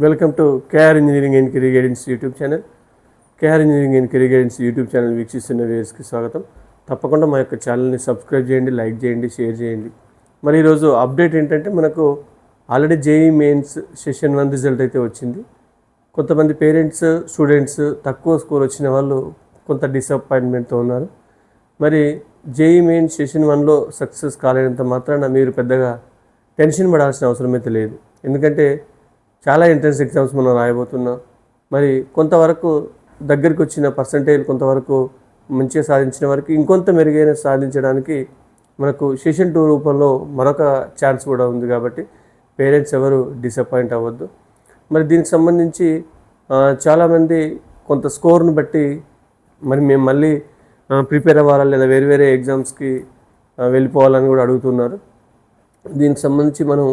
Welcome to KR engineering and career guidance YouTube channel. KR engineering and career guidance YouTube channel వీక్షిస్తున్న వ్యూయర్స్కి స్వాగతం. తప్పకుండా మా యొక్క ఛానల్ని సబ్స్క్రైబ్ చేయండి, లైక్ చేయండి, షేర్ చేయండి. మరి ఈరోజు అప్డేట్ ఏంటంటే మనకు already JEE mains session 1 result అయితే వచ్చింది. కొంతమంది పేరెంట్స్, స్టూడెంట్స్ తక్కువ స్కోర్ వచ్చిన వాళ్ళు కొంత డిసప్పాయింట్మెంట్తో ఉన్నారు. మరి జేఈ మెయిన్స్ సెషన్ 1లో సక్సెస్ కాలేనంత మాత్రాన మీరు పెద్దగా టెన్షన్ పడాల్సిన అవసరం అయితే లేదు. ఎందుకంటే చాలా ఎంట్రన్స్ ఎగ్జామ్స్ మనం రాయబోతున్నాం. మరి కొంతవరకు దగ్గరికి వచ్చిన పర్సంటేజ్ కొంతవరకు మంచిగా సాధించిన వరకు ఇంకొంత మెరుగైన సాధించడానికి మనకు సెషన్ 2 రూపంలో మరొక ఛాన్స్ కూడా ఉంది. కాబట్టి పేరెంట్స్ ఎవరు డిసప్పాయింట్ అవ్వద్దు. మరి దీనికి సంబంధించి చాలామంది కొంత స్కోర్ను బట్టి మరి మేము మళ్ళీ ప్రిపేర్ అవ్వాలా లేదా వేరే వేరే ఎగ్జామ్స్కి వెళ్ళిపోవాలని కూడా అడుగుతున్నారు. దీనికి సంబంధించి మనం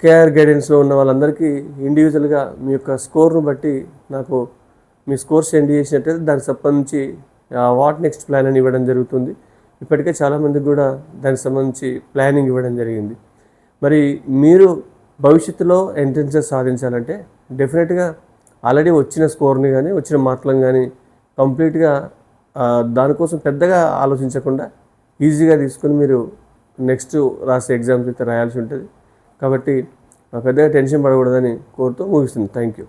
కేఆర్ గైడెన్స్లో ఉన్న వాళ్ళందరికీ ఇండివిజువల్గా మీ యొక్క స్కోర్ను బట్టి నాకు మీ స్కోర్ సెండ్ చేసినట్టయితే దానికి సంబంధించి వాట్ నెక్స్ట్ ప్లాన్ అని ఇవ్వడం జరుగుతుంది. ఇప్పటికే చాలామందికి కూడా దానికి సంబంధించి ప్లానింగ్ ఇవ్వడం జరిగింది. మరి మీరు భవిష్యత్తులో ఎంట్రన్సెస్ సాధించాలంటే డెఫినెట్గా ఆల్రెడీ వచ్చిన స్కోర్ని కానీ వచ్చిన మార్కులను కానీ కంప్లీట్గా దానికోసం పెద్దగా ఆలోచించకుండా ఈజీగా తీసుకొని మీరు నెక్స్ట్ రాసే ఎగ్జామ్స్ అయితే రాయాల్సి ఉంటుంది. కాబట్టి పెద్దగా టెన్షన్ పడకూడదని కోరుతూ ముగిస్తుంది. Thank you.